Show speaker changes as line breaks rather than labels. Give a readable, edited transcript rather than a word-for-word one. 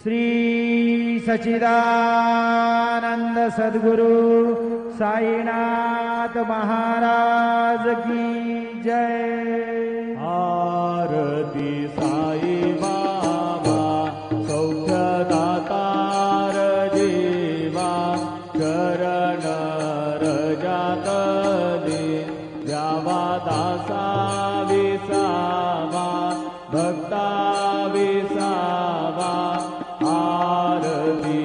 श्री सच्चिदानंद सद्गुरु साईनाथ महाराज की जय।
आरती साई बाबा सौख्यदातार जीवा शरण रजातली द्यावा दासा विसावा भक्ता विसावा आरती